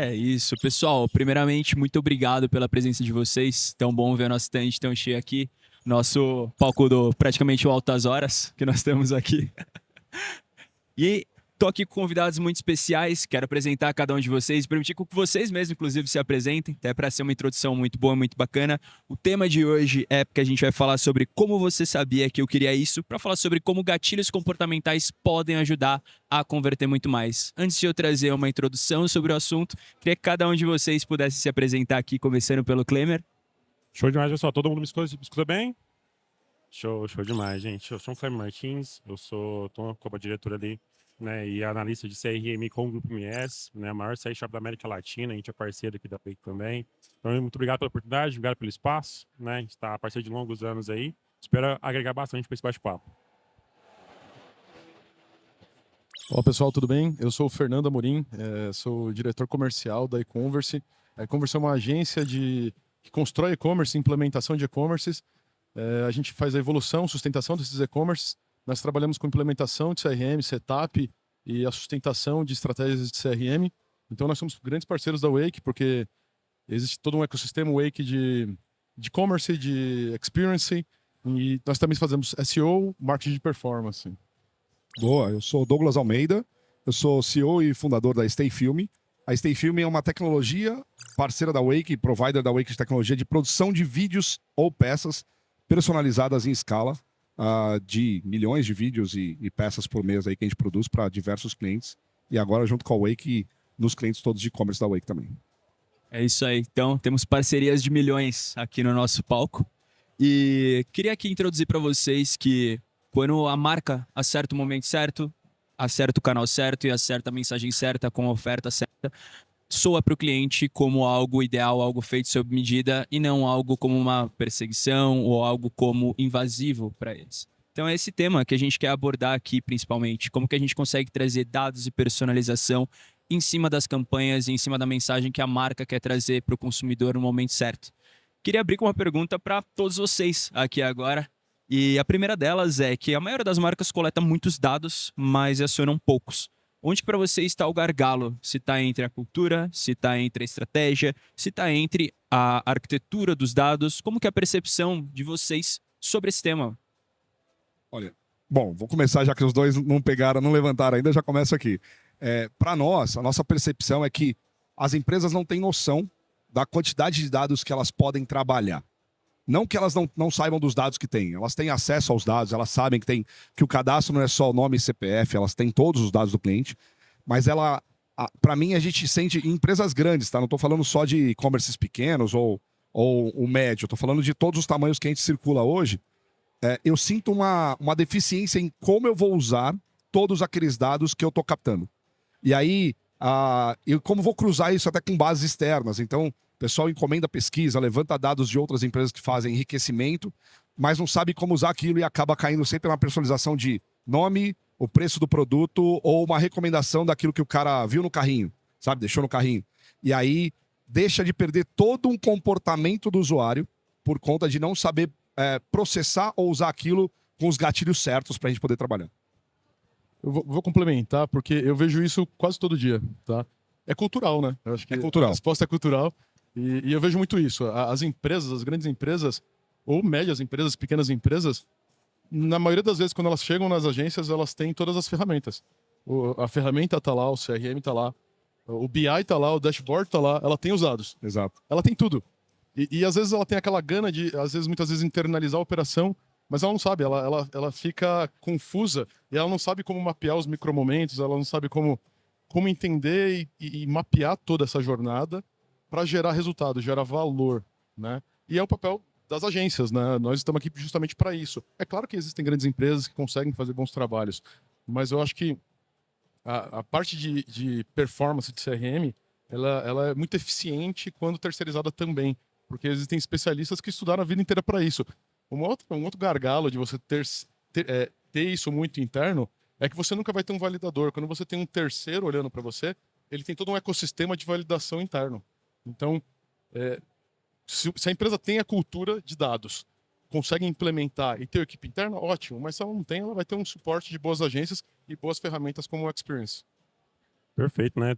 É isso, pessoal. Primeiramente, muito obrigado pela presença de vocês. Tão bom ver nosso stand tão cheio aqui. Nosso palco do praticamente o Altas Horas que nós temos aqui. E tô aqui com convidados muito especiais. Quero apresentar cada um de vocês, permitir que vocês mesmos, inclusive, se apresentem, até para ser uma introdução muito boa, muito bacana. O tema de hoje é porque a gente vai falar sobre como você sabia que eu queria isso, para falar sobre como gatilhos comportamentais podem ajudar a converter muito mais. Antes de eu trazer uma introdução sobre o assunto, queria que cada um de vocês pudesse se apresentar aqui, começando pelo Klemer. Show demais, pessoal. Todo mundo me escuta bem? Show demais, gente. Eu sou o Flávio Martins, tô como diretor ali, né, e analista de CRM com o Grupo MS, né, a maior CR Shop da América Latina, a gente é parceiro aqui da Wake também. Então, muito obrigado pela oportunidade, obrigado pelo espaço, né, a gente está parceiro de longos anos aí. Espero agregar bastante para esse bate-papo. Olá pessoal, tudo bem? Eu sou o Fernando Amorim, sou diretor comercial da e-commerce. A e-commerce é uma agência que constrói e-commerce, implementação de e-commerces. A gente faz a evolução, sustentação desses e-commerces. Nós trabalhamos com implementação de CRM, setup e a sustentação de estratégias de CRM. Então nós somos grandes parceiros da Wake, porque existe todo um ecossistema Wake de e-commerce, de experience, e nós também fazemos SEO, marketing de performance. Boa, eu sou Douglas Almeida, eu sou CEO e fundador da Stay Film. A Stay Film é uma tecnologia parceira da Wake, provider da Wake de tecnologia de produção de vídeos ou peças personalizadas em escala, de milhões de vídeos e peças por mês aí que a gente produz para diversos clientes. E agora junto com a Wake, nos clientes todos de e-commerce da Wake também. É isso aí. Então, temos parcerias de milhões aqui no nosso palco. E queria aqui introduzir para vocês que quando a marca acerta o momento certo, acerta o canal certo e acerta a mensagem certa com a oferta certa, soa para o cliente como algo ideal, algo feito sob medida e não algo como uma perseguição ou algo como invasivo para eles. Então é esse tema que a gente quer abordar aqui principalmente, como que a gente consegue trazer dados e personalização em cima das campanhas e em cima da mensagem que a marca quer trazer para o consumidor no momento certo. Queria abrir com uma pergunta para todos vocês aqui agora. E a primeira delas é que a maioria das marcas coleta muitos dados, mas acionam poucos. Onde para você está o gargalo? Se está entre a cultura, se está entre a estratégia, se está entre a arquitetura dos dados? Como que é a percepção de vocês sobre esse tema? Olha, bom, vou começar já que os dois não pegaram, não levantaram ainda, já começo aqui. Para nós, a nossa percepção é que as empresas não têm noção da quantidade de dados que elas podem trabalhar. Não que elas não saibam dos dados que têm, elas têm acesso aos dados, elas sabem que o cadastro não é só o nome e CPF, elas têm todos os dados do cliente, mas para mim, a gente sente em empresas grandes, tá? Não estou falando só de e-commerces pequenos ou o médio, estou falando de todos os tamanhos que a gente circula hoje. Eu sinto uma deficiência em como eu vou usar todos aqueles dados que eu estou captando. E aí, eu como vou cruzar isso até com bases externas. Então, o pessoal encomenda pesquisa, levanta dados de outras empresas que fazem enriquecimento, mas não sabe como usar aquilo e acaba caindo sempre na personalização de nome, o preço do produto ou uma recomendação daquilo que o cara viu no carrinho, sabe? Deixou no carrinho. E aí, deixa de perder todo um comportamento do usuário por conta de não saber processar ou usar aquilo com os gatilhos certos para a gente poder trabalhar. Eu vou complementar, porque eu vejo isso quase todo dia, tá? É cultural, né? Eu acho que É cultural. a resposta é cultural. E eu vejo muito isso. As empresas, as grandes empresas, ou médias empresas, pequenas empresas, na maioria das vezes, quando elas chegam nas agências, elas têm todas as ferramentas. A ferramenta está lá, o CRM está lá, o BI está lá, o dashboard está lá, ela tem os dados. Exato. Ela tem tudo. E às vezes ela tem aquela gana de, muitas vezes, internalizar a operação, mas ela não sabe, ela fica confusa e ela não sabe como mapear os micromomentos, ela não sabe como entender e mapear toda essa jornada para gerar resultado, gerar valor, né? E é o papel das agências, né? Nós estamos aqui justamente para isso. É claro que existem grandes empresas que conseguem fazer bons trabalhos, mas eu acho que a parte de performance de CRM, ela é muito eficiente quando terceirizada também, porque existem especialistas que estudaram a vida inteira para isso. Um outro gargalo de você ter isso muito interno é que você nunca vai ter um validador. Quando você tem um terceiro olhando para você, ele tem todo um ecossistema de validação interno. Então, se a empresa tem a cultura de dados, consegue implementar e ter equipe interna, ótimo. Mas se ela não tem, ela vai ter um suporte de boas agências e boas ferramentas como o Experience. Perfeito, né?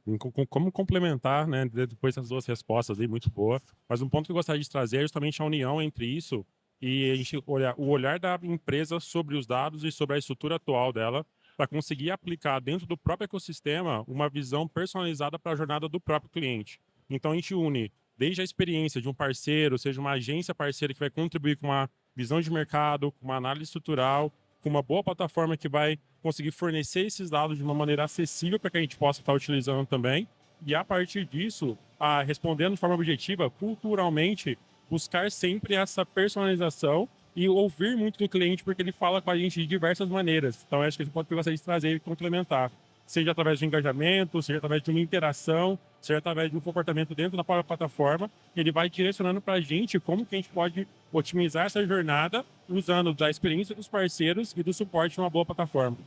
Como complementar, né? Depois das duas respostas aí, muito boa. Mas um ponto que eu gostaria de trazer é justamente a união entre isso e a gente olhar o olhar da empresa sobre os dados e sobre a estrutura atual dela, para conseguir aplicar dentro do próprio ecossistema uma visão personalizada para a jornada do próprio cliente. Então a gente une desde a experiência de um parceiro, seja uma agência parceira que vai contribuir com uma visão de mercado, com uma análise estrutural, com uma boa plataforma que vai conseguir fornecer esses dados de uma maneira acessível para que a gente possa estar utilizando também. E a partir disso, respondendo de forma objetiva, culturalmente, buscar sempre essa personalização e ouvir muito do cliente, porque ele fala com a gente de diversas maneiras. Então, acho que esse ponto que eu gostaria de trazer e complementar. Seja através de um engajamento, seja através de uma interação, seja através de um comportamento dentro da própria plataforma, ele vai direcionando para a gente como que a gente pode otimizar essa jornada usando da experiência dos parceiros e do suporte de uma boa plataforma.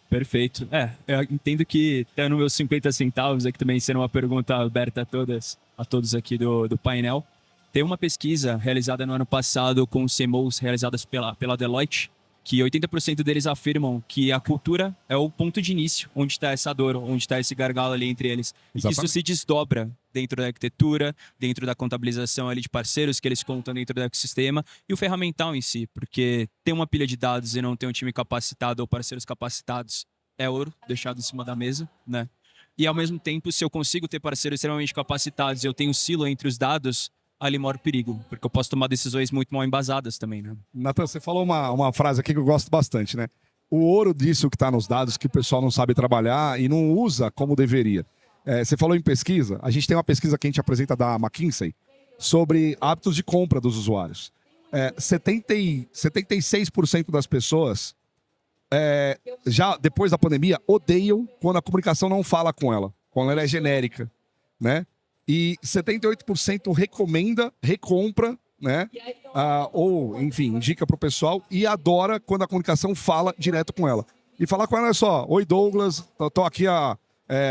Perfeito. Eu entendo que até no meus 50 centavos, aqui também sendo uma pergunta aberta a todos aqui do painel, tem uma pesquisa realizada no ano passado com os CMOs realizadas pela Deloitte, que 80% deles afirmam que a cultura é o ponto de início, onde está essa dor, onde está esse gargalo ali entre eles. E que isso se desdobra dentro da arquitetura, dentro da contabilização ali de parceiros que eles contam dentro do ecossistema e o ferramental em si, porque ter uma pilha de dados e não ter um time capacitado ou parceiros capacitados é ouro deixado em cima da mesa, né? E ao mesmo tempo, se eu consigo ter parceiros extremamente capacitados e eu tenho silo entre os dados, ali mora o perigo, porque eu posso tomar decisões muito mal embasadas também, né? Natan, você falou uma frase aqui que eu gosto bastante, né? O ouro disso que está nos dados, que o pessoal não sabe trabalhar e não usa como deveria. Você falou em pesquisa, a gente tem uma pesquisa que a gente apresenta da McKinsey sobre hábitos de compra dos usuários. 76% das pessoas, já depois da pandemia, odeiam quando a comunicação não fala com ela, quando ela é genérica, né? E 78% recompra, né? Ou, enfim, indica para o pessoal e adora quando a comunicação fala direto com ela. E falar com ela é só: oi, Douglas, tô aqui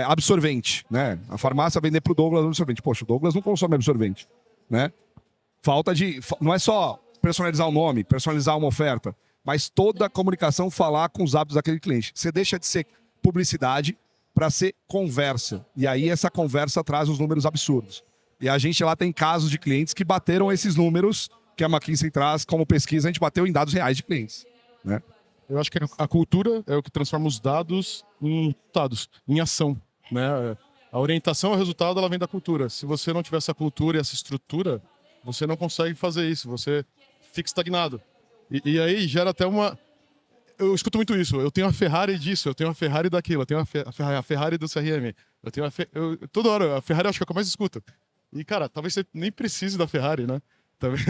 absorvente, né? A farmácia vender para o Douglas absorvente. Poxa, o Douglas não consome absorvente, né? Não é só personalizar o nome, personalizar uma oferta, mas toda a comunicação falar com os hábitos daquele cliente. Você deixa de ser publicidade para ser conversa. E aí essa conversa traz os números absurdos. E a gente lá tem casos de clientes que bateram esses números que a McKinsey traz como pesquisa, a gente bateu em dados reais de clientes, né? Eu acho que a cultura é o que transforma os dados em resultados, em ação, né? A orientação ao resultado, ela vem da cultura. Se você não tiver essa cultura e essa estrutura, você não consegue fazer isso, você fica estagnado. E aí gera até uma... Eu escuto muito isso. Eu tenho a Ferrari disso, eu tenho a Ferrari daquilo, eu tenho a Ferrari do CRM. Toda hora, a Ferrari eu acho que é o que eu mais escuto. E, cara, talvez você nem precise da Ferrari, né? Talvez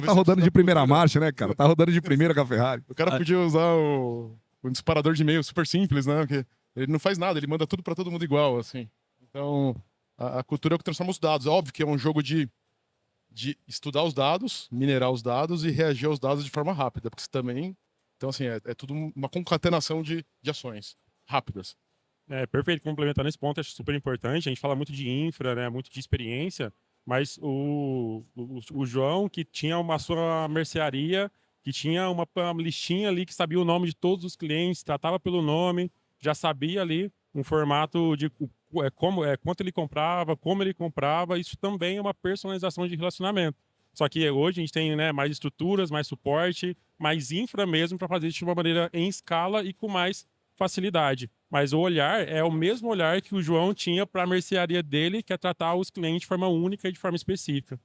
tá rodando de primeira marcha, né, cara? Tá rodando de primeira com a Ferrari. O cara podia usar um disparador de e-mail super simples, né? Porque ele não faz nada, ele manda tudo para todo mundo igual, assim. Então, a cultura é o que transforma os dados. É óbvio que é um jogo de estudar os dados, minerar os dados e reagir aos dados de forma rápida, porque você também... Então, assim, é tudo uma concatenação de ações rápidas. Perfeito, complementando esse ponto, acho super importante. A gente fala muito de infra, né, muito de experiência, mas o João, que tinha uma sua mercearia, que tinha uma listinha ali que sabia o nome de todos os clientes, tratava pelo nome, já sabia ali um formato de quanto ele comprava, como ele comprava. Isso também é uma personalização de relacionamento. Só que hoje a gente tem, né, mais estruturas, mais suporte, mais infra mesmo para fazer isso de uma maneira em escala e com mais facilidade. Mas o olhar é o mesmo olhar que o João tinha para a mercearia dele, que é tratar os clientes de forma única e de forma específica.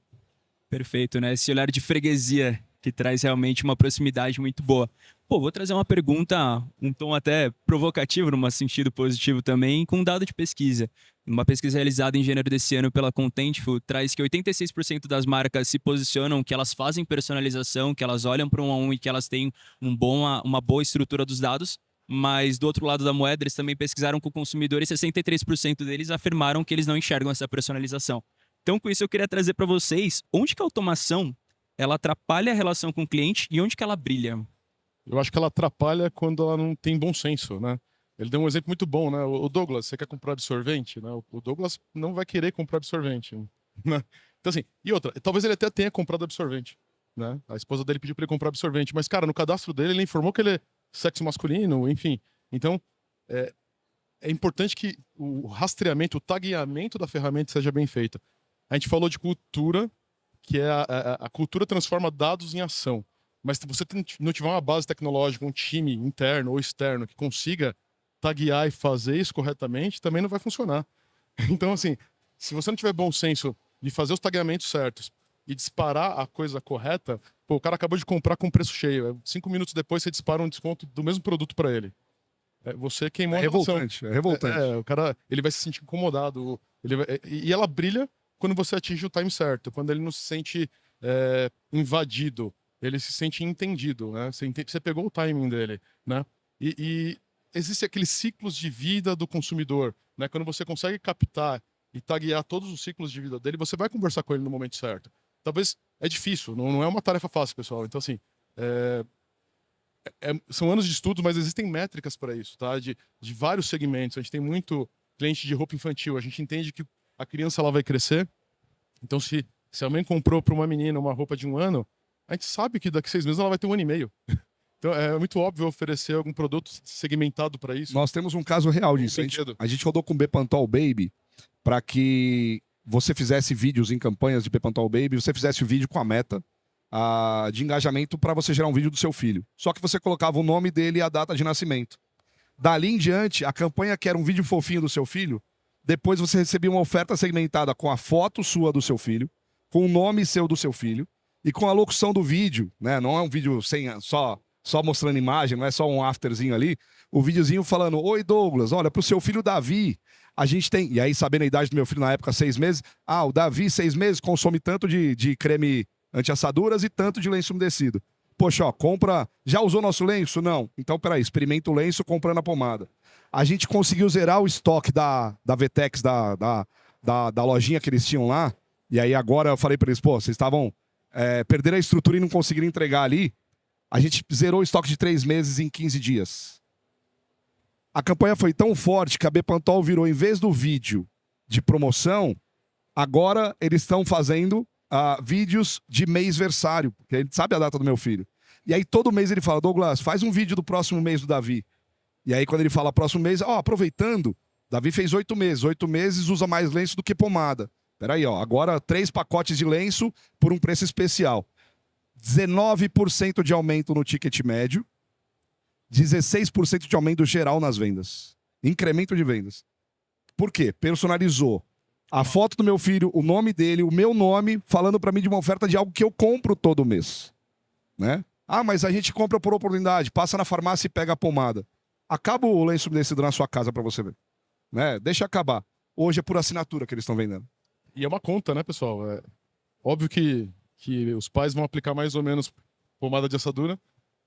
Perfeito, né? Esse olhar de freguesia que traz realmente uma proximidade muito boa. Pô, vou trazer uma pergunta, um tom até provocativo, num sentido positivo também, com um dado de pesquisa. Uma pesquisa realizada em janeiro desse ano pela Contentful traz que 86% das marcas se posicionam que elas fazem personalização, que elas olham para um a um e que elas têm uma boa estrutura dos dados. Mas do outro lado da moeda, eles também pesquisaram com consumidores e 63% deles afirmaram que eles não enxergam essa personalização. Então, com isso, eu queria trazer para vocês onde que a automação ela atrapalha a relação com o cliente e onde que ela brilha. Eu acho que ela atrapalha quando ela não tem bom senso, né? Ele deu um exemplo muito bom, né? O Douglas, você quer comprar absorvente? Né? O Douglas não vai querer comprar absorvente. Né? Então, assim, e outra, talvez ele até tenha comprado absorvente, né? A esposa dele pediu para ele comprar absorvente, mas, cara, no cadastro dele ele informou que ele é sexo masculino, enfim. Então, é importante que o rastreamento, o tagueamento da ferramenta seja bem feito. A gente falou de cultura, que é a cultura transforma dados em ação. Mas se você não tiver uma base tecnológica, um time interno ou externo que consiga taguear e fazer isso corretamente, também não vai funcionar. Então, assim, se você não tiver bom senso de fazer os tagueamentos certos e disparar a coisa correta, pô, o cara acabou de comprar com preço cheio. 5 minutos depois você dispara um desconto do mesmo produto para ele. Você queimou É a relação. revoltante, é revoltante. O cara, ele vai se sentir incomodado. E ela brilha quando você atinge o time certo, quando ele não se sente invadido, ele se sente entendido, né? Você pegou o timing dele, né? E existe aqueles ciclos de vida do consumidor, né? Quando você consegue captar e taguear todos os ciclos de vida dele, você vai conversar com ele no momento certo. Talvez é difícil, não é uma tarefa fácil, pessoal. Então, assim, são anos de estudos, mas existem métricas para isso, tá? De vários segmentos. A gente tem muito cliente de roupa infantil. A gente entende que a criança ela vai crescer. Então, se a mãe comprou para uma menina uma roupa de 1 ano, a gente sabe que daqui a 6 meses ela vai ter 1 ano e meio. Então, é muito óbvio oferecer algum produto segmentado para isso. Nós temos um caso real disso. A gente rodou com o Bepantol Baby para que você fizesse vídeos em campanhas de Bepantol Baby, você fizesse o vídeo com a meta de engajamento para você gerar um vídeo do seu filho. Só que você colocava o nome dele e a data de nascimento. Dali em diante, a campanha que era um vídeo fofinho do seu filho, depois você recebia uma oferta segmentada com a foto sua do seu filho, com o nome seu do seu filho e com a locução do vídeo, né? Não é um vídeo só mostrando imagem, não é só um afterzinho ali. O videozinho falando: oi Douglas, olha, pro seu filho Davi, a gente tem... E aí, sabendo a idade do meu filho na época, 6 meses, o Davi, 6 meses, consome tanto de creme anti-assaduras e tanto de lenço umedecido. Poxa, ó, compra... Já usou nosso lenço? Não. Então, peraí, experimenta o lenço comprando a pomada. A gente conseguiu zerar o estoque da Vetex, da lojinha que eles tinham lá. E aí agora eu falei pra eles: pô, vocês estavam... perderam a estrutura e não conseguiram entregar ali. A gente zerou o estoque de 3 meses em 15 dias. A campanha foi tão forte que a Bepantol virou, em vez do vídeo de promoção, agora eles estão fazendo vídeos de mês-versário, porque ele sabe a data do meu filho. E aí todo mês ele fala: Douglas, faz um vídeo do próximo mês do Davi. E aí quando ele fala próximo mês, aproveitando, Davi fez 8 meses. 8 meses usa mais lenço do que pomada. Peraí, agora 3 pacotes de lenço por um preço especial. 19% de aumento no ticket médio, 16% de aumento geral nas vendas. Incremento de vendas. Por quê? Personalizou a foto do meu filho, o nome dele, o meu nome, falando para mim de uma oferta de algo que eu compro todo mês. Né? Mas a gente compra por oportunidade, passa na farmácia e pega a pomada. Acaba o lenço umedecido na sua casa para você ver. Né? Deixa acabar. Hoje é por assinatura que eles estão vendendo. E é uma conta, né, pessoal? É óbvio que os pais vão aplicar mais ou menos pomada de assadura,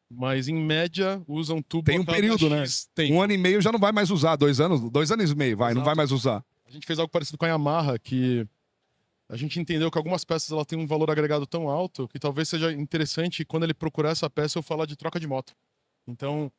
mas em média usam tubo. Tem um período, né? Tem. 1 ano e meio já não vai mais usar. 2 anos e meio, vai, Exato. não vai mais usar. A gente fez algo parecido com a Yamaha, que a gente entendeu que algumas peças ela têm um valor agregado tão alto que talvez seja interessante quando ele procurar essa peça eu falar de troca de moto. Então,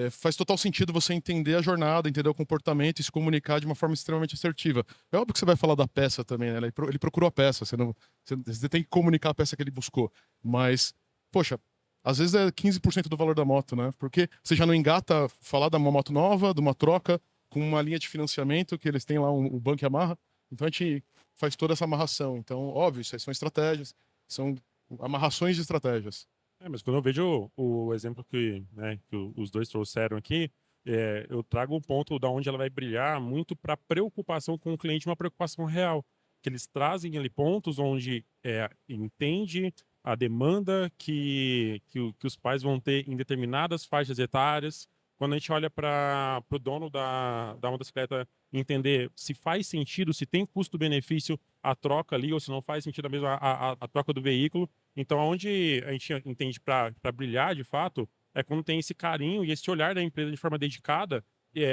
faz total sentido você entender a jornada, entender o comportamento e se comunicar de uma forma extremamente assertiva. É óbvio que você vai falar da peça também, né? Ele procurou a peça, você tem que comunicar a peça que ele buscou. Mas, poxa, às vezes é 15% do valor da moto, né? Porque você já não engata falar de uma moto nova, de uma troca, com uma linha de financiamento que eles têm lá, o banco Yamaha. Então a gente faz toda essa amarração. Então, óbvio, isso aí são estratégias, são amarrações de estratégias. Mas quando eu vejo o exemplo que os dois trouxeram aqui, eu trago um ponto da onde ela vai brilhar muito para preocupação com o cliente, uma preocupação real. Que eles trazem ali pontos onde entende a demanda que os pais vão ter em determinadas faixas etárias. Quando a gente olha para o dono da motocicleta entender se faz sentido, se tem custo-benefício a troca ali, ou se não faz sentido mesmo a troca do veículo. Então, onde a gente entende para brilhar, de fato, é quando tem esse carinho e esse olhar da empresa de forma dedicada,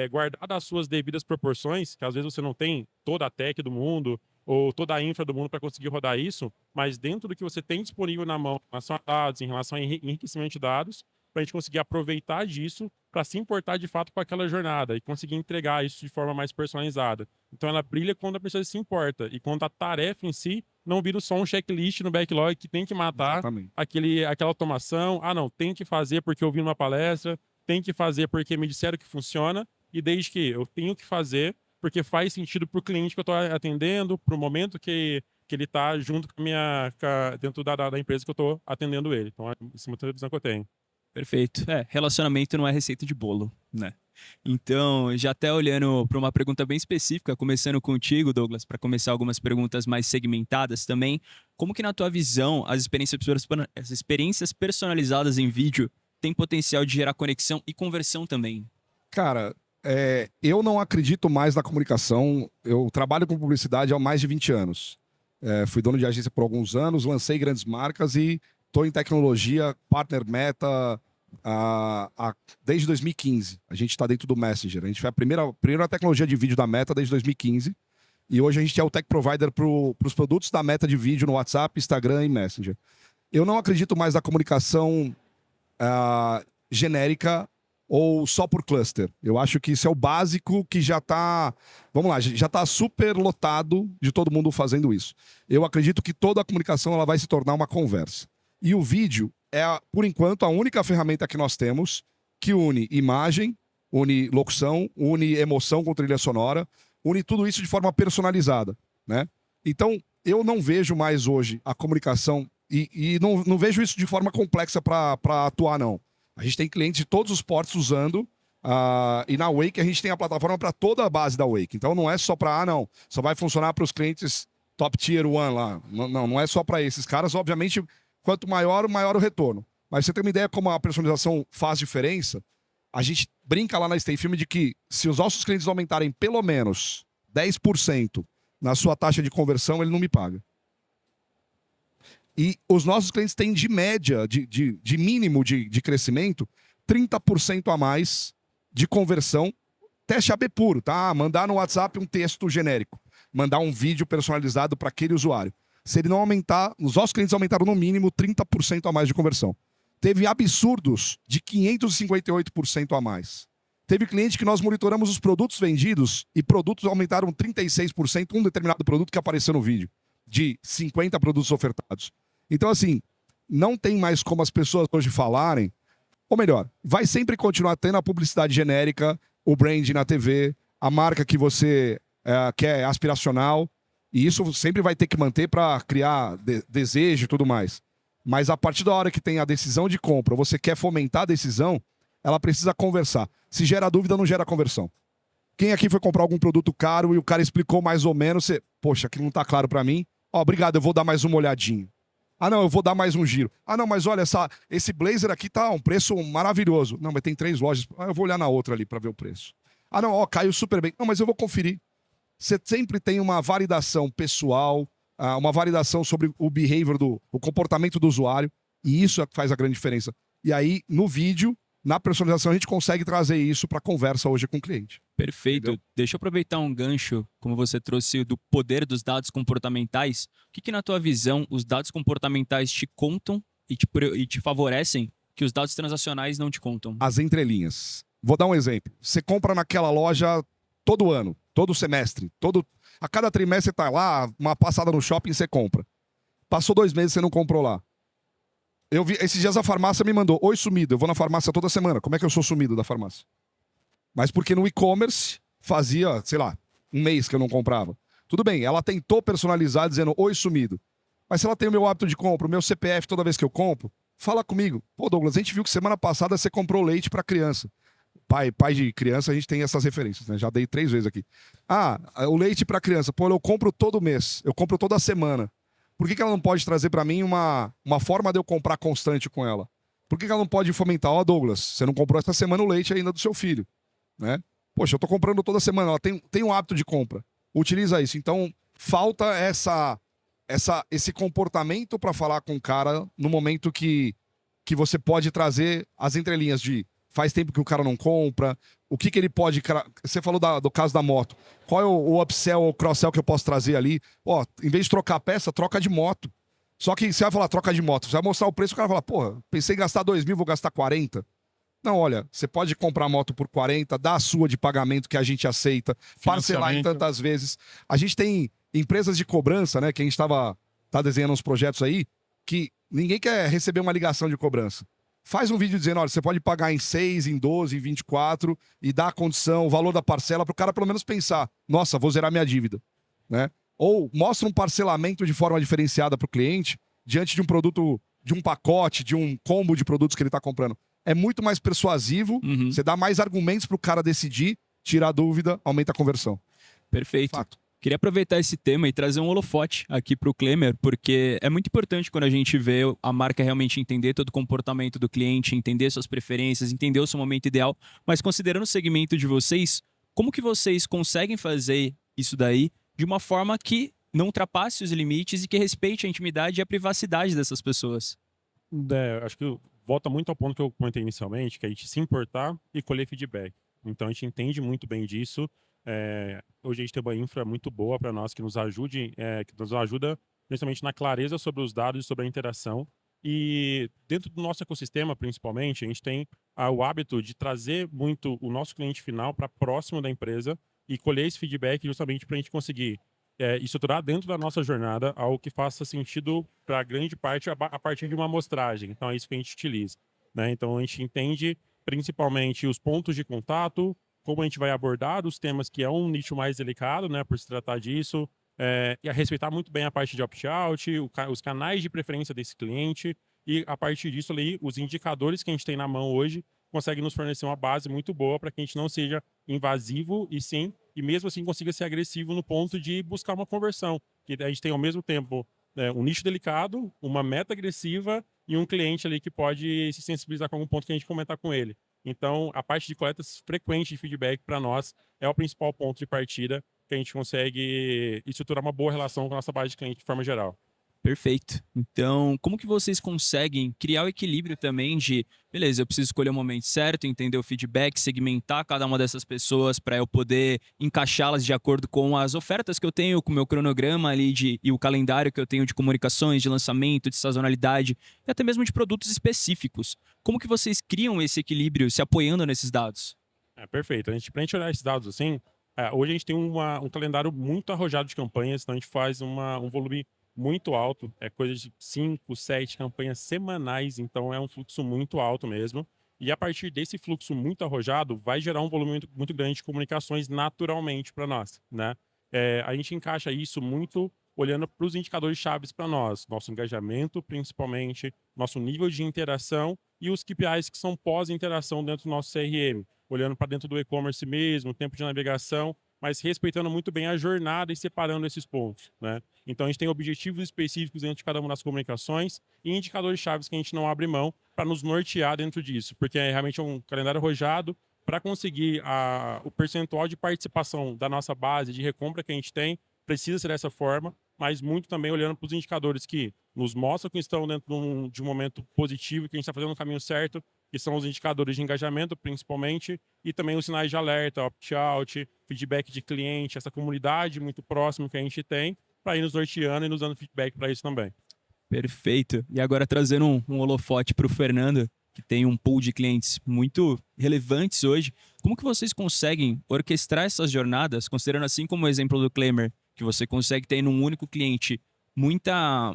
guardada as suas devidas proporções, que às vezes você não tem toda a tech do mundo ou toda a infra do mundo para conseguir rodar isso, mas dentro do que você tem disponível na mão, em relação a dados, em relação a enriquecimento de dados, para a gente conseguir aproveitar disso para se importar de fato com aquela jornada e conseguir entregar isso de forma mais personalizada. Então ela brilha quando a pessoa se importa e quando a tarefa em si não vira só um checklist no backlog que tem que matar aquela automação. Não, tem que fazer porque eu vi numa palestra, tem que fazer porque me disseram que funciona, e desde que eu tenho que fazer, porque faz sentido para o cliente que eu estou atendendo, para o momento que ele está junto com a dentro da empresa que eu estou atendendo ele. Então, essa é muita visão que eu tenho. Perfeito. Relacionamento não é receita de bolo, né? Então, já até olhando para uma pergunta bem específica, começando contigo, Douglas, para começar algumas perguntas mais segmentadas também, como que na tua visão as experiências personalizadas em vídeo têm potencial de gerar conexão e conversão também? Cara, eu não acredito mais na comunicação. Eu trabalho com publicidade há mais de 20 anos. Fui dono de agência por alguns anos, lancei grandes marcas e estou em tecnologia, partner Meta, desde 2015. A gente está dentro do Messenger. A gente foi a primeira tecnologia de vídeo da Meta desde 2015. E hoje a gente é o tech provider para os produtos da Meta de vídeo no WhatsApp, Instagram e Messenger. Eu não acredito mais na comunicação genérica ou só por cluster. Eu acho que isso é o básico que já está... Vamos lá, já está super lotado de todo mundo fazendo isso. Eu acredito que toda a comunicação ela vai se tornar uma conversa. E o vídeo é, por enquanto, a única ferramenta que nós temos que une imagem, une locução, une emoção com trilha sonora, une tudo isso de forma personalizada, né? Então, eu não vejo mais hoje a comunicação e não vejo isso de forma complexa para atuar, não. A gente tem clientes de todos os portos usando e na Wake a gente tem a plataforma para toda a base da Wake. Então, não é só para, não, só vai funcionar para os clientes top tier 1 lá. Não é só para esses caras, obviamente... Quanto maior o retorno. Mas você tem uma ideia como a personalização faz diferença? A gente brinca lá na Stay Film de que se os nossos clientes aumentarem pelo menos 10% na sua taxa de conversão, ele não me paga. E os nossos clientes têm de média, de mínimo de crescimento, 30% a mais de conversão. Teste AB puro, tá? Mandar no WhatsApp um texto genérico. Mandar um vídeo personalizado para aquele usuário. Se ele não aumentar, os nossos clientes aumentaram no mínimo 30% a mais de conversão. Teve absurdos de 558% a mais. Teve cliente que nós monitoramos os produtos vendidos e produtos aumentaram 36%, um determinado produto que apareceu no vídeo, de 50 produtos ofertados. Então, assim, não tem mais como as pessoas hoje falarem, ou melhor, vai sempre continuar tendo a publicidade genérica, o brand na TV, a marca que você quer aspiracional, e isso sempre vai ter que manter para criar desejo e tudo mais. Mas a partir da hora que tem a decisão de compra, você quer fomentar a decisão, ela precisa conversar. Se gera dúvida, não gera conversão. Quem aqui foi comprar algum produto caro e o cara explicou mais ou menos, poxa, aquilo não está claro para mim. Obrigado, eu vou dar mais uma olhadinha. Não, eu vou dar mais um giro. Não, mas olha, esse blazer aqui tá um preço maravilhoso. Não, mas tem 3 lojas. Eu vou olhar na outra ali para ver o preço. Não, caiu super bem. Não, mas eu vou conferir. Você sempre tem uma validação pessoal, uma validação sobre o behavior, o comportamento do usuário, e isso é que faz a grande diferença. E aí, no vídeo, na personalização, a gente consegue trazer isso para a conversa hoje com o cliente. Perfeito. Entendeu? Deixa eu aproveitar um gancho, como você trouxe, do poder dos dados comportamentais. O que na tua visão, os dados comportamentais te contam e te favorecem que os dados transacionais não te contam? As entrelinhas. Vou dar um exemplo. Você compra naquela loja todo ano, todo semestre, a cada trimestre você tá lá, uma passada no shopping você compra. Passou 2 meses você não comprou lá. Eu vi, esses dias a farmácia me mandou, oi sumido, eu vou na farmácia toda semana. Como é que eu sou sumido da farmácia? Mas porque no e-commerce fazia, sei lá, 1 mês que eu não comprava. Tudo bem, ela tentou personalizar dizendo, oi sumido. Mas se ela tem o meu hábito de compra, o meu CPF toda vez que eu compro, fala comigo. Pô, Douglas, a gente viu que semana passada você comprou leite para criança. Pai de criança, a gente tem essas referências, né? Já dei 3 vezes aqui. O leite para criança. Pô, eu compro todo mês. Eu compro toda semana. Por que ela não pode trazer para mim uma forma de eu comprar constante com ela? Por que ela não pode fomentar? Douglas, você não comprou essa semana o leite ainda do seu filho, né? Poxa, eu tô comprando toda semana. Ela tem um hábito de compra. Utiliza isso. Então, falta esse comportamento para falar com o cara no momento que você pode trazer as entrelinhas de faz tempo que o cara não compra, o que ele pode... Você falou do caso da moto. Qual é o upsell ou cross-sell que eu posso trazer ali? Em vez de trocar a peça, troca de moto. Só que você vai falar troca de moto, você vai mostrar o preço, o cara vai falar, pensei em gastar 2 mil, vou gastar 40. Não, olha, você pode comprar a moto por 40, dar a sua de pagamento que a gente aceita, parcelar em tantas vezes. A gente tem empresas de cobrança, né, que a gente tá desenhando uns projetos aí, que ninguém quer receber uma ligação de cobrança. faz um vídeo dizendo, olha, você pode pagar em 6, em 12, em 24 e dar a condição, o valor da parcela para o cara pelo menos pensar, nossa, vou zerar minha dívida, né? Ou mostra um parcelamento de forma diferenciada para o cliente diante de um produto, de um pacote, de um combo de produtos que ele está comprando. É muito mais persuasivo, você dá mais argumentos para o cara decidir, tirar a dúvida, aumenta a conversão. Perfeito. Fato. Queria aproveitar esse tema e trazer um holofote aqui para o Klemer, porque é muito importante quando a gente vê a marca realmente entender todo o comportamento do cliente, entender suas preferências, entender o seu momento ideal, mas considerando o segmento de vocês, como que vocês conseguem fazer isso daí de uma forma que não ultrapasse os limites e que respeite a intimidade e a privacidade dessas pessoas? Acho que volta muito ao ponto que eu comentei inicialmente, que é a gente se importar e colher feedback. Então a gente entende muito bem disso. Hoje a gente tem uma infra muito boa para nós que nos ajuda principalmente na clareza sobre os dados e sobre a interação. E dentro do nosso ecossistema, principalmente, a gente tem o hábito de trazer muito o nosso cliente final para próximo da empresa e colher esse feedback justamente para a gente conseguir estruturar dentro da nossa jornada algo que faça sentido para grande parte a partir de uma amostragem. Então é isso que a gente utiliza, né? Então a gente entende principalmente os pontos de contato, como a gente vai abordar os temas que é um nicho mais delicado, né, por se tratar disso, e a respeitar muito bem a parte de opt-out, os canais de preferência desse cliente, e a partir disso ali, os indicadores que a gente tem na mão hoje conseguem nos fornecer uma base muito boa para que a gente não seja invasivo e mesmo assim consiga ser agressivo no ponto de buscar uma conversão, que a gente tem ao mesmo tempo um nicho delicado, uma meta agressiva e um cliente ali que pode se sensibilizar com algum ponto que a gente comentar com ele. Então, a parte de coletas frequentes de feedback para nós é o principal ponto de partida que a gente consegue estruturar uma boa relação com a nossa base de cliente de forma geral. Perfeito. Então, como que vocês conseguem criar o equilíbrio também de, beleza, eu preciso escolher o momento certo, entender o feedback, segmentar cada uma dessas pessoas para eu poder encaixá-las de acordo com as ofertas que eu tenho, com o meu cronograma ali e o calendário que eu tenho de comunicações, de lançamento, de sazonalidade e até mesmo de produtos específicos. Como que vocês criam esse equilíbrio se apoiando nesses dados? Perfeito. Pra gente olhar esses dados assim, hoje a gente tem um calendário muito arrojado de campanhas, então a gente faz um volume muito alto, é coisa de 5, 7 campanhas semanais, então é um fluxo muito alto mesmo. E a partir desse fluxo muito arrojado, vai gerar um volume muito grande de comunicações naturalmente para nós, né? A gente encaixa isso muito olhando para os indicadores chaves para nós, nosso engajamento principalmente, nosso nível de interação e os KPIs que são pós-interação dentro do nosso CRM, olhando para dentro do e-commerce mesmo, tempo de navegação, mas respeitando muito bem a jornada e separando esses pontos, né? Então a gente tem objetivos específicos dentro de cada uma das comunicações e indicadores chaves que a gente não abre mão para nos nortear dentro disso, porque é realmente um calendário arrojado para conseguir o percentual de participação da nossa base de recompra que a gente tem, precisa ser dessa forma, mas muito também olhando para os indicadores que nos mostram que estão dentro de um momento positivo, que a gente está fazendo o caminho certo, que são os indicadores de engajamento, principalmente, e também os sinais de alerta, opt-out, feedback de cliente, essa comunidade muito próxima que a gente tem, para ir nos norteando e nos dando feedback para isso também. Perfeito. E agora trazendo um holofote para o Fernando, que tem um pool de clientes muito relevantes hoje. Como que vocês conseguem orquestrar essas jornadas, considerando assim como o exemplo do Klemer, que você consegue ter num único cliente muita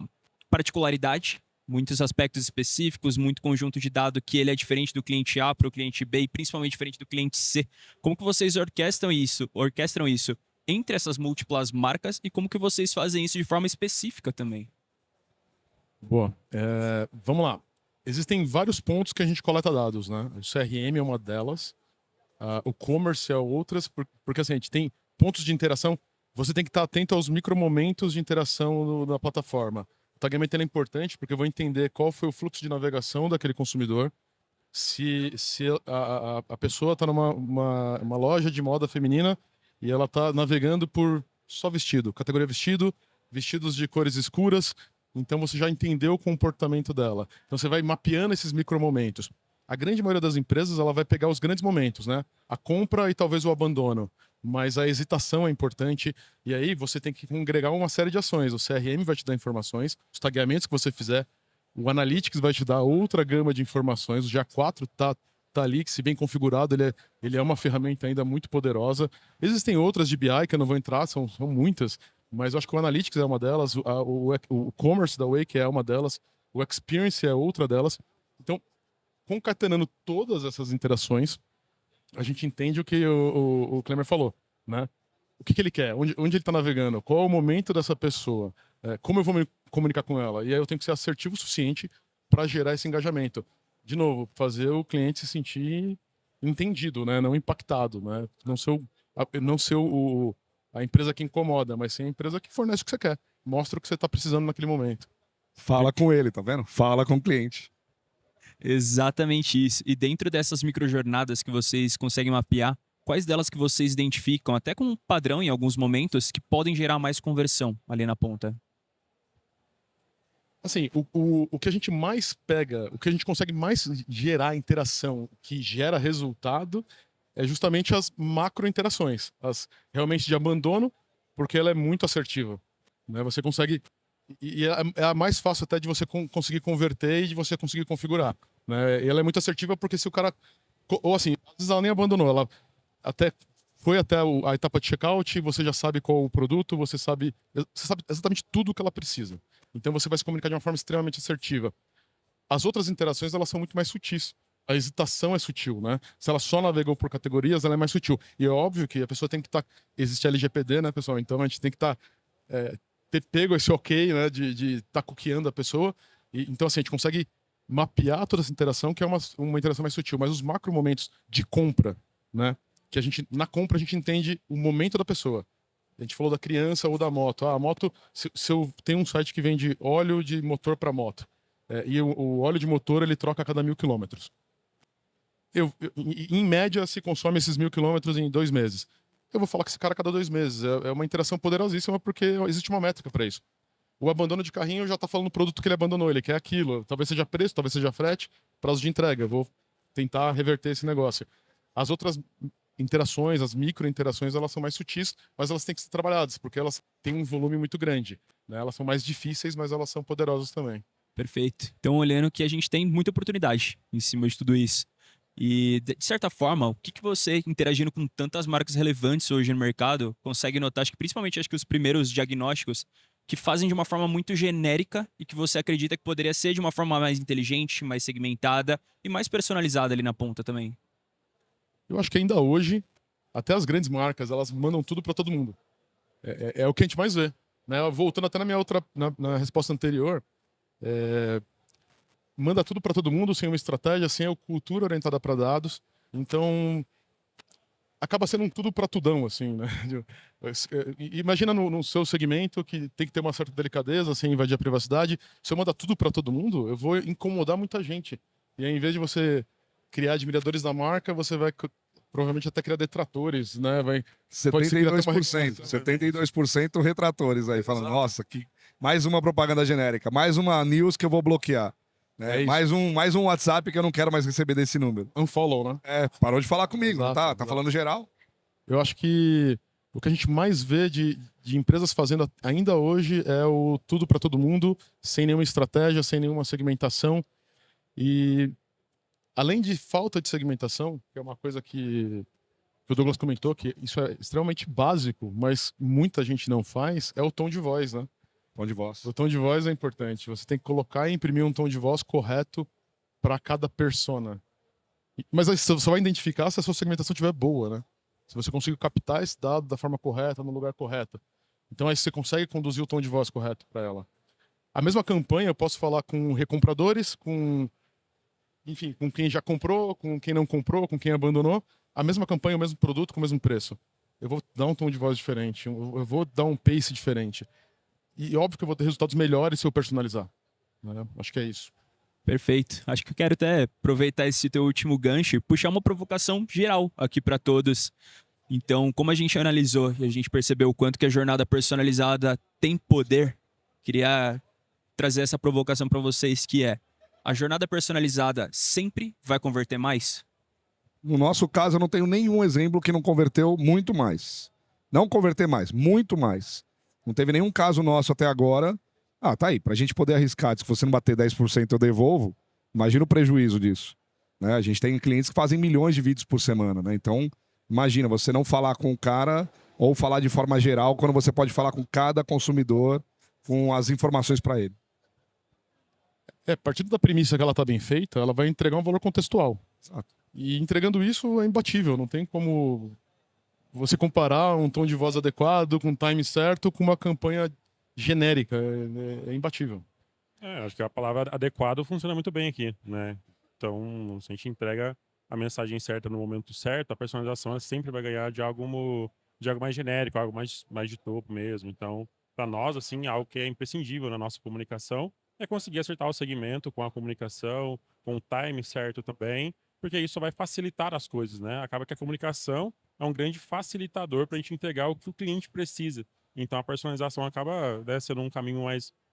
particularidade, muitos aspectos específicos, muito conjunto de dado que ele é diferente do cliente A para o cliente B e principalmente diferente do cliente C. Como que vocês orquestram isso entre essas múltiplas marcas e como que vocês fazem isso de forma específica também? Boa. Vamos lá. Existem vários pontos que a gente coleta dados, né? O CRM é uma delas, o commerce é outras, porque assim, a gente tem pontos de interação. Você tem que estar atento aos micromomentos de interação na plataforma. O tagamento é importante porque eu vou entender qual foi o fluxo de navegação daquele consumidor. Se a pessoa está numa uma loja de moda feminina e ela está navegando por só vestido, categoria vestido, vestidos de cores escuras, então você já entendeu o comportamento dela. Então você vai mapeando esses micromomentos. A grande maioria das empresas ela vai pegar os grandes momentos, né? A compra e talvez o abandono. Mas a hesitação é importante e aí você tem que congregar uma série de ações. O CRM vai te dar informações, os tagueamentos que você fizer, o Analytics vai te dar outra gama de informações, o GA4 tá ali, que se bem configurado, ele é uma ferramenta ainda muito poderosa. Existem outras de BI que eu não vou entrar, são muitas, mas eu acho que o Analytics é uma delas, o Commerce da Wake é uma delas, o Experience é outra delas. Então, concatenando todas essas interações, a gente entende o que o Klemer falou, né? O que ele quer, onde ele está navegando, qual é o momento dessa pessoa, como eu vou me comunicar com ela. E aí eu tenho que ser assertivo o suficiente para gerar esse engajamento. De novo, fazer o cliente se sentir entendido, né? Não impactado, né? Não ser a empresa que incomoda, mas sim a empresa que fornece o que você quer. Mostra o que você está precisando naquele momento. Fala com ele, tá vendo? Fala com o cliente. Exatamente isso. E dentro dessas microjornadas que vocês conseguem mapear, quais delas que vocês identificam, até com um padrão em alguns momentos, que podem gerar mais conversão ali na ponta? Assim, o que a gente mais pega, o que a gente consegue mais gerar interação, que gera resultado, é justamente as macro interações, as realmente de abandono, porque ela é muito assertiva, né? Você consegue e é a mais fácil até de você conseguir converter e de você conseguir configurar, né? E ela é muito assertiva porque se o cara ou assim, às vezes ela nem abandonou, ela até foi até a etapa de checkout, você já sabe qual o produto, você sabe exatamente tudo o que ela precisa. Então você vai se comunicar de uma forma extremamente assertiva. As outras interações, elas são muito mais sutis. A hesitação é sutil, né? Se ela só navegou por categorias, ela é mais sutil. E é óbvio que a pessoa tem que estar... Existe LGPD, né, pessoal? Então a gente tem que ter pego esse ok, né, de estar cookiando a pessoa. Então, assim, a gente consegue mapear toda essa interação, que é uma interação mais sutil. Mas os macro momentos de compra, né? Que na compra a gente entende o momento da pessoa. A gente falou da criança ou da moto. A moto, se eu tenho um site que vende óleo de motor para moto, e o óleo de motor ele troca a cada 1.000 quilômetros. Em média, se consome esses 1.000 quilômetros em 2 meses. Eu vou falar que esse cara a cada 2 meses. É uma interação poderosíssima porque existe uma métrica para isso. O abandono de carrinho já está falando do produto que ele abandonou. Ele quer aquilo. Talvez seja preço, talvez seja frete, prazo de entrega. Eu vou tentar reverter esse negócio. As outras interações, as micro-interações, elas são mais sutis, mas elas têm que ser trabalhadas, porque elas têm um volume muito grande, né? Elas são mais difíceis, mas elas são poderosas também. Perfeito. Então, olhando que a gente tem muita oportunidade em cima de tudo isso. E, de certa forma, o que você, interagindo com tantas marcas relevantes hoje no mercado, consegue notar, acho que os primeiros diagnósticos, que fazem de uma forma muito genérica e que você acredita que poderia ser de uma forma mais inteligente, mais segmentada e mais personalizada ali na ponta também? Eu acho que ainda hoje, até as grandes marcas, elas mandam tudo para todo mundo. É o que a gente mais vê, né? Voltando até na minha na resposta anterior, manda tudo para todo mundo, sem uma estratégia, sem a cultura orientada para dados. Então, acaba sendo um tudo para tudão, assim, né? Imagina no seu segmento que tem que ter uma certa delicadeza, sem invadir a privacidade. Se eu mandar tudo para todo mundo, eu vou incomodar muita gente. E aí, em vez de você criar admiradores da marca, você vai provavelmente até criar detratores, né? 72% retratores aí, falando, nossa, mais uma propaganda genérica, mais uma news que eu vou bloquear. Né? Mais um WhatsApp que eu não quero mais receber desse número. Unfollow, né? Parou de falar comigo, exato, não tá? Tá falando geral. Eu acho que o que a gente mais vê de empresas fazendo ainda hoje é o tudo para todo mundo, sem nenhuma estratégia, sem nenhuma segmentação. E além de falta de segmentação, que é uma coisa que o Douglas comentou, que isso é extremamente básico, mas muita gente não faz, é o tom de voz, né? Tom de voz. O tom de voz é importante. Você tem que colocar e imprimir um tom de voz correto para cada persona. Mas aí você só vai identificar se a sua segmentação estiver boa, né? Se você conseguir captar esse dado da forma correta, no lugar correto. Então aí você consegue conduzir o tom de voz correto para ela. A mesma campanha eu posso falar com recompradores, enfim, com quem já comprou, com quem não comprou, com quem abandonou. A mesma campanha, o mesmo produto, com o mesmo preço. Eu vou dar um tom de voz diferente, eu vou dar um pace diferente. E óbvio que eu vou ter resultados melhores se eu personalizar. Né? Acho que é isso. Perfeito. Acho que eu quero até aproveitar esse teu último gancho e puxar uma provocação geral aqui para todos. Então, como a gente analisou e a gente percebeu o quanto que a jornada personalizada tem poder, queria trazer essa provocação para vocês, que é: a jornada personalizada sempre vai converter mais? No nosso caso, eu não tenho nenhum exemplo que não converteu muito mais. Não converter mais, muito mais. Não teve nenhum caso nosso até agora. Tá aí, pra gente poder arriscar, se você não bater 10% eu devolvo, imagina o prejuízo disso. Né? A gente tem clientes que fazem milhões de vídeos por semana, né? Então, imagina, você não falar com o cara ou falar de forma geral, quando você pode falar com cada consumidor, com as informações para ele. Partindo da premissa que ela está bem feita, ela vai entregar um valor contextual. Exato. E entregando isso é imbatível, não tem como você comparar um tom de voz adequado, com o time certo, com uma campanha genérica. É imbatível. Acho que a palavra adequado funciona muito bem aqui, né? Então, se a gente entrega a mensagem certa no momento certo, a personalização ela sempre vai ganhar de algo mais genérico, algo mais de topo mesmo. Então, para nós, assim, algo que é imprescindível na nossa comunicação é conseguir acertar o segmento com a comunicação, com o time certo também, porque isso vai facilitar as coisas, né? Acaba que a comunicação é um grande facilitador para a gente entregar o que o cliente precisa. Então, a personalização acaba, né, sendo um caminho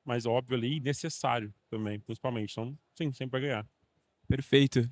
mais óbvio ali e necessário também, principalmente. Então, sim, sempre vai ganhar. Perfeito.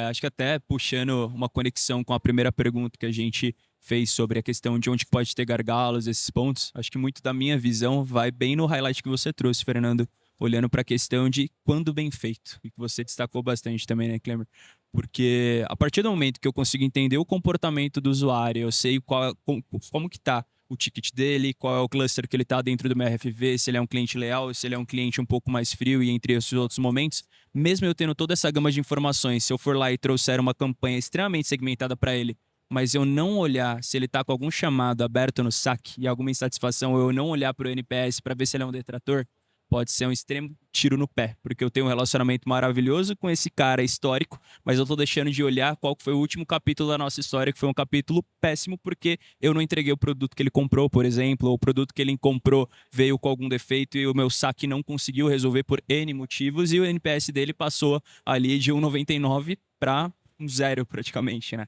Acho que até puxando uma conexão com a primeira pergunta que a gente fez sobre a questão de onde pode ter gargalos, esses pontos, acho que muito da minha visão vai bem no highlight que você trouxe, Fernando, olhando para a questão de quando bem feito, e que você destacou bastante também, né, Clemer? Porque a partir do momento que eu consigo entender o comportamento do usuário, eu sei como que tá o ticket dele, qual é o cluster que ele está dentro do meu RFV, se ele é um cliente leal, se ele é um cliente um pouco mais frio e entre esses outros momentos, mesmo eu tendo toda essa gama de informações, se eu for lá e trouxer uma campanha extremamente segmentada para ele, mas eu não olhar se ele está com algum chamado aberto no saque e alguma insatisfação, ou eu não olhar para o NPS para ver se ele é um detrator, pode ser um extremo tiro no pé, porque eu tenho um relacionamento maravilhoso com esse cara histórico, mas eu tô deixando de olhar qual foi o último capítulo da nossa história, que foi um capítulo péssimo, porque eu não entreguei o produto que ele comprou, por exemplo, ou o produto que ele comprou veio com algum defeito e o meu saque não conseguiu resolver por N motivos, e o NPS dele passou ali de 1,99 para um 0 praticamente, né?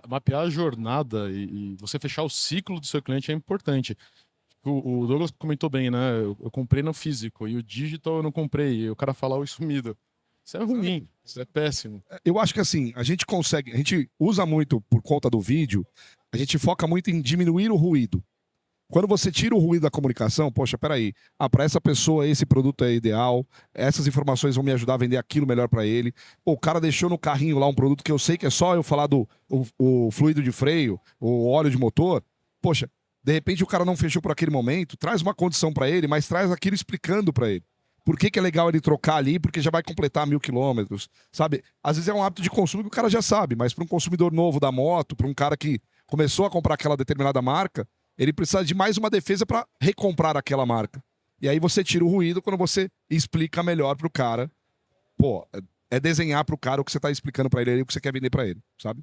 Mapear a jornada e você fechar o ciclo do seu cliente é importante. O Douglas comentou bem, né? Eu comprei no físico e o digital eu não comprei. E o cara falar, oi, sumido. Isso é ruim, isso é péssimo. Eu acho que assim, a gente usa muito por conta do vídeo, a gente foca muito em diminuir o ruído. Quando você tira o ruído da comunicação, poxa, peraí, para essa pessoa esse produto é ideal, essas informações vão me ajudar a vender aquilo melhor para ele. Pô, o cara deixou no carrinho lá um produto que eu sei que é só eu falar o fluido de freio, o óleo de motor. Poxa, de repente o cara não fechou por aquele momento, traz uma condição para ele, mas traz aquilo explicando para ele. Por que é legal ele trocar ali? Porque já vai completar 1.000 quilômetros, sabe? Às vezes é um hábito de consumo que o cara já sabe, mas para um consumidor novo da moto, para um cara que começou a comprar aquela determinada marca, ele precisa de mais uma defesa para recomprar aquela marca. E aí você tira o ruído quando você explica melhor pro cara. Pô, é desenhar pro cara o que você tá explicando para ele, o que você quer vender para ele, sabe?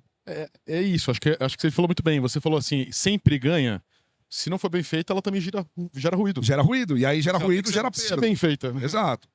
É isso, acho que você falou muito bem. Você falou assim, sempre ganha. Se não for bem feita, ela também gera ruído. Gera ruído, e aí gera ruído, gera Se perda. bem feita. Exato.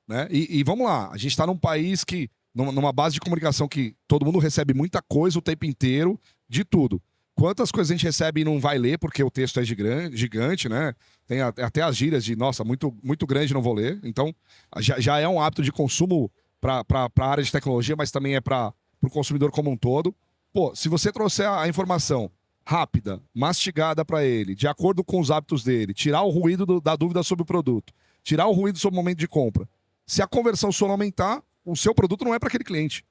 Né? E vamos lá, a gente está num país que, numa base de comunicação que todo mundo recebe muita coisa o tempo inteiro, de tudo. Quantas coisas a gente recebe e não vai ler porque o texto é gigante, né? Tem até as gírias de, nossa, muito, muito grande, não vou ler. Então, já é um hábito de consumo para a área de tecnologia, mas também é para o consumidor como um todo. Pô, se você trouxer a informação rápida, mastigada para ele, de acordo com os hábitos dele, tirar o ruído da dúvida sobre o produto, tirar o ruído sobre o momento de compra. Se a conversão só não aumentar, o seu produto não é para aquele cliente.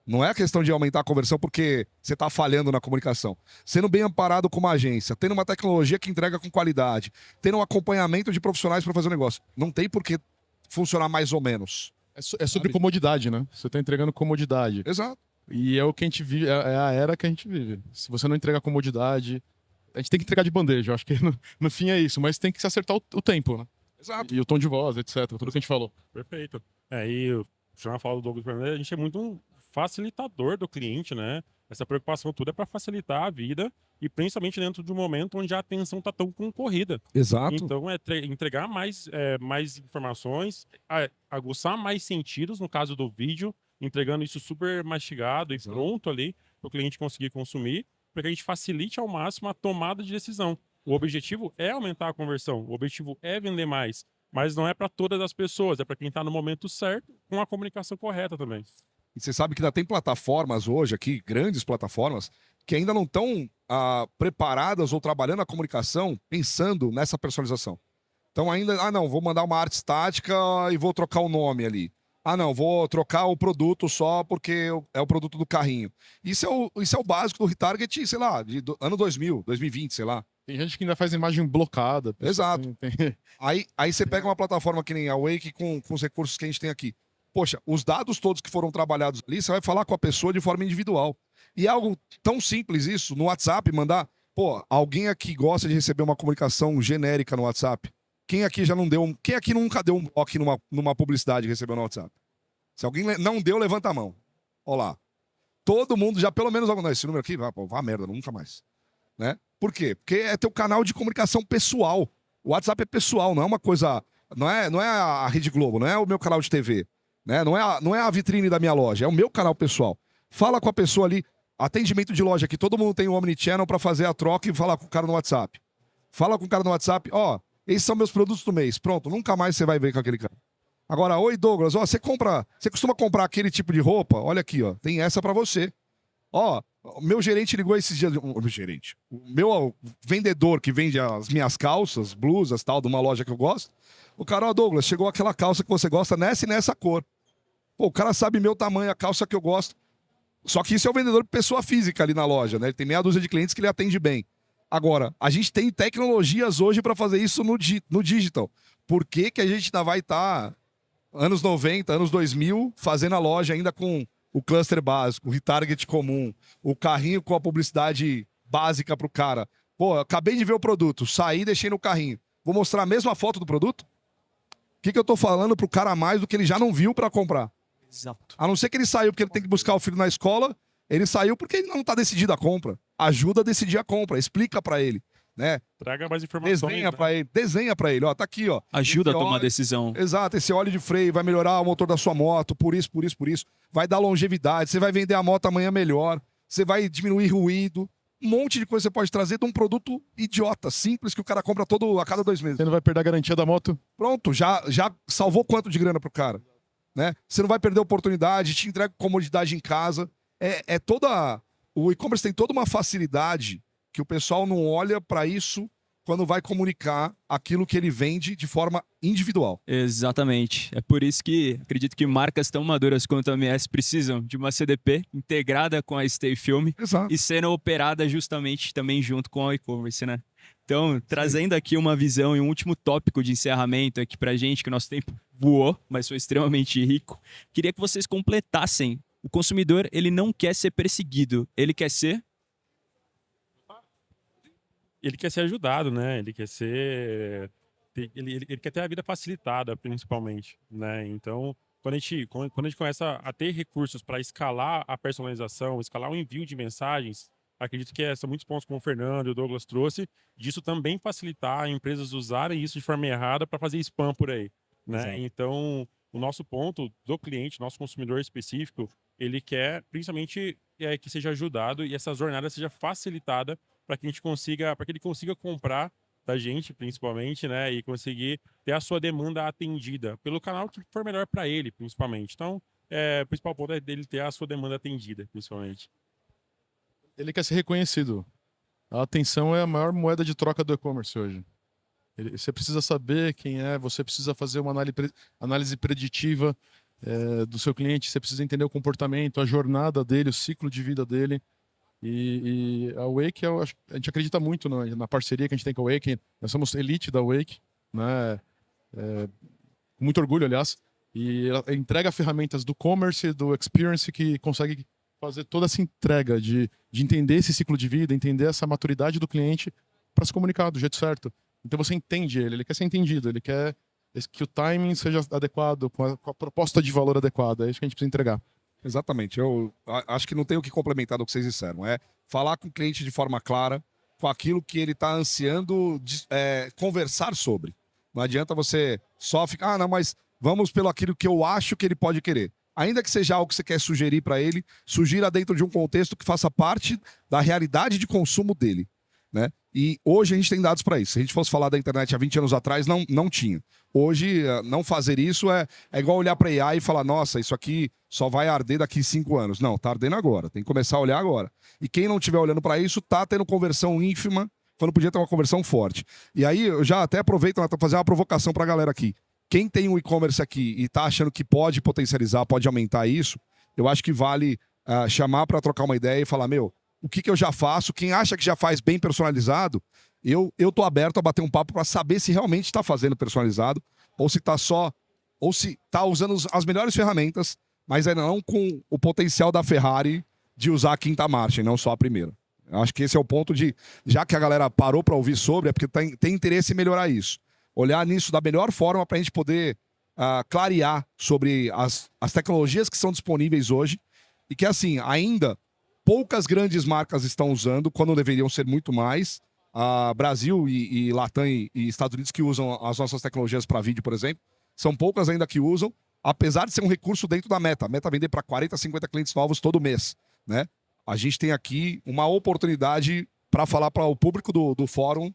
Não é a questão de aumentar a conversão porque você está falhando na comunicação. Sendo bem amparado com uma agência, tendo uma tecnologia que entrega com qualidade, tendo um acompanhamento de profissionais para fazer o negócio. Não tem por que funcionar mais ou menos. É sobre comodidade, né? Você está entregando comodidade. Exato. E é o que a gente vive, é a era que a gente vive. Se você não entregar comodidade, a gente tem que entregar de bandeja. Eu acho que no fim é isso, mas tem que se acertar o tempo, né? Exato. E o tom de voz, etc. Tudo que a gente falou. Perfeito. E o João fala do Douglas Fernandes, a gente é muito um facilitador do cliente, né? Essa preocupação toda é para facilitar a vida e principalmente dentro de um momento onde a atenção está tão concorrida. Exato. Então, é entregar mais informações, aguçar mais sentidos, no caso do vídeo, entregando isso super mastigado e pronto ali para o cliente conseguir consumir, para que a gente facilite ao máximo a tomada de decisão. O objetivo é aumentar a conversão, o objetivo é vender mais, mas não é para todas as pessoas, é para quem está no momento certo, com a comunicação correta também. E você sabe que ainda tem plataformas hoje aqui, grandes plataformas, que ainda não estão preparadas ou trabalhando a comunicação pensando nessa personalização. Então ainda, não, vou mandar uma arte estática e vou trocar o nome ali. Não, vou trocar o produto só porque é o produto do carrinho. Isso é o básico do retarget, sei lá, ano 2000, 2020, sei lá. Tem gente que ainda faz imagem blocada. Exato. Tem- Aí você pega uma plataforma que nem a Wake com os recursos que a gente tem aqui. Poxa, os dados todos que foram trabalhados ali, você vai falar com a pessoa de forma individual. E é algo tão simples isso, no WhatsApp, mandar... Pô, alguém aqui gosta de receber uma comunicação genérica no WhatsApp? Quem aqui já não deu... Quem aqui nunca deu um bloco numa publicidade que recebeu no WhatsApp? Se alguém não deu, levanta a mão. Olha lá. Todo mundo já, pelo menos... Não, esse número aqui, vá a merda, nunca mais. Né? Por quê? Porque é teu canal de comunicação pessoal. O WhatsApp é pessoal, não é uma coisa... Não é a Rede Globo, não é o meu canal de TV. Né? Não é a vitrine da minha loja, é o meu canal pessoal. Fala com a pessoa ali... Atendimento de loja aqui, todo mundo tem um Omnichannel para fazer a troca e falar com o cara no WhatsApp. Fala com o cara no WhatsApp, ó, esses são meus produtos do mês. Pronto, nunca mais você vai ver com aquele cara. Agora, oi Douglas, ó, você costuma comprar aquele tipo de roupa? Olha aqui, ó, tem essa para você. Ó, o meu gerente ligou esses dias, o meu vendedor que vende as minhas calças, blusas, tal, de uma loja que eu gosto. O cara, ó, Douglas, chegou aquela calça que você gosta nessa e nessa cor. Pô, o cara sabe meu tamanho, a calça que eu gosto. Só que isso é o vendedor pessoa física ali na loja, né? Ele tem meia dúzia de clientes que ele atende bem. Agora, a gente tem tecnologias hoje para fazer isso no digital. Por que que a gente ainda vai estar anos 90, anos 2000, fazendo a loja ainda com o cluster básico, o retarget comum, o carrinho com a publicidade básica para o cara? Pô, acabei de ver o produto, saí e deixei no carrinho. Vou mostrar a mesma foto do produto? O que eu tô falando pro cara a mais do que ele já não viu para comprar? Exato. A não ser que ele saiu porque ele tem que buscar o filho na escola, ele saiu porque ele não está decidido a compra. Ajuda a decidir a compra, explica para ele, né? Traga mais informações. Desenha para ele, ó, tá aqui, ó. Ajuda a Esse tomar óleo- decisão. Exato, esse óleo de freio vai melhorar o motor da sua moto, por isso. Vai dar longevidade, você vai vender a moto amanhã melhor, você vai diminuir ruído. Um monte de coisa você pode trazer de um produto idiota, simples, que o cara compra a cada 2 meses. Você não vai perder a garantia da moto? Pronto, já salvou quanto de grana pro cara? Né? Você não vai perder a oportunidade, te entrega comodidade em casa. O e-commerce tem toda uma facilidade que o pessoal não olha para isso quando vai comunicar aquilo que ele vende de forma individual. Exatamente. É por isso que acredito que marcas tão maduras quanto a MS precisam de uma CDP integrada com a Stay Film Exato. e sendo operada justamente também junto com a e-commerce, né? Então, trazendo aqui uma visão e um último tópico de encerramento aqui pra gente, que o nosso tempo voou, mas foi extremamente rico. Queria que vocês completassem. O consumidor, ele não quer ser perseguido, ele quer ser... Ele quer ser ajudado, né? Ele quer ser... Ele quer ter a vida facilitada, principalmente, né? Então, quando a gente começa a ter recursos para escalar a personalização, escalar o envio de mensagens, acredito que são muitos pontos como o Fernando e o Douglas trouxe, disso também facilitar empresas usarem isso de forma errada para fazer spam por aí, né? Exato. Então, o nosso ponto do cliente, nosso consumidor específico, ele quer principalmente que seja ajudado e essa jornada seja facilitada para que ele consiga comprar da gente, principalmente, né, e conseguir ter a sua demanda atendida pelo canal que for melhor para ele, principalmente. Então, o principal ponto é dele ter a sua demanda atendida, principalmente. Ele quer ser reconhecido. A atenção é a maior moeda de troca do e-commerce hoje. Você precisa saber quem é, você precisa fazer uma análise preditiva do seu cliente, você precisa entender o comportamento, a jornada dele, o ciclo de vida dele. E a Wake, a gente acredita muito na parceria que a gente tem com a Wake. Nós somos elite da Wake, né? Com muito orgulho, aliás. E ela entrega ferramentas do commerce, do experience, que consegue fazer toda essa entrega de entender esse ciclo de vida, entender essa maturidade do cliente para se comunicar do jeito certo. Então você entende ele quer ser entendido, ele quer que o timing seja adequado, com a proposta de valor adequada. É isso que a gente precisa entregar. Exatamente. Eu acho que não tenho o que complementar do que vocês disseram. É falar com o cliente de forma clara, com aquilo que ele está ansiando conversar sobre. Não adianta você só ficar, não, mas vamos pelo aquilo que eu acho que ele pode querer. Ainda que seja algo que você quer sugerir para ele, sugira dentro de um contexto que faça parte da realidade de consumo dele, né? E hoje a gente tem dados para isso. Se a gente fosse falar da internet há 20 anos atrás, não tinha. Hoje, não fazer isso é igual olhar para a AI e falar, nossa, isso aqui só vai arder daqui 5 anos. Não, tá ardendo agora. Tem que começar a olhar agora. E quem não estiver olhando para isso, tá tendo conversão ínfima, quando podia ter uma conversão forte. E aí, eu já até aproveito para fazer uma provocação para a galera aqui. Quem tem um e-commerce aqui e tá achando que pode potencializar, pode aumentar isso, eu acho que vale chamar para trocar uma ideia e falar, meu, o que eu já faço? Quem acha que já faz bem personalizado, eu tô aberto a bater um papo para saber se realmente está fazendo personalizado ou se tá só ou se tá usando as melhores ferramentas, mas ainda não com o potencial da Ferrari de usar a quinta marcha e não só a primeira. Eu acho que esse é o ponto de, já que a galera parou para ouvir sobre, é porque tem interesse em melhorar isso. Olhar nisso da melhor forma para a gente poder clarear sobre as tecnologias que são disponíveis hoje e que, assim, ainda poucas grandes marcas estão usando, quando deveriam ser muito mais. Brasil e Latam e Estados Unidos que usam as nossas tecnologias para vídeo, por exemplo, são poucas ainda que usam, apesar de ser um recurso dentro da Meta. A Meta vender para 40, 50 clientes novos todo mês, né? A gente tem aqui uma oportunidade para falar para o público do fórum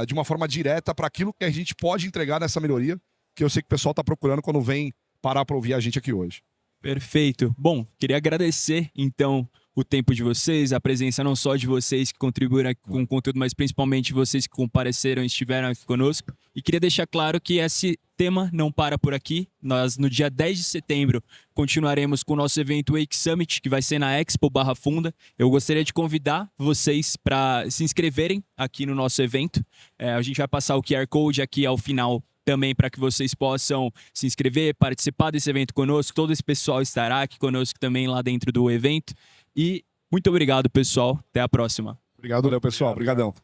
de uma forma direta para aquilo que a gente pode entregar nessa melhoria, que eu sei que o pessoal está procurando quando vem parar para ouvir a gente aqui hoje. Perfeito. Bom, queria agradecer, então, o tempo de vocês, a presença não só de vocês que contribuíram aqui com o conteúdo, mas principalmente vocês que compareceram e estiveram aqui conosco. E queria deixar claro que esse tema não para por aqui. Nós, no dia 10 de setembro, continuaremos com o nosso evento Wake Summit, que vai ser na Expo Barra Funda. Eu gostaria de convidar vocês para se inscreverem aqui no nosso evento. A gente vai passar o QR Code aqui ao final também para que vocês possam se inscrever, participar desse evento conosco. Todo esse pessoal estará aqui conosco também lá dentro do evento. E muito obrigado, pessoal. Até a próxima. Obrigado. Valeu, pessoal. Obrigadão.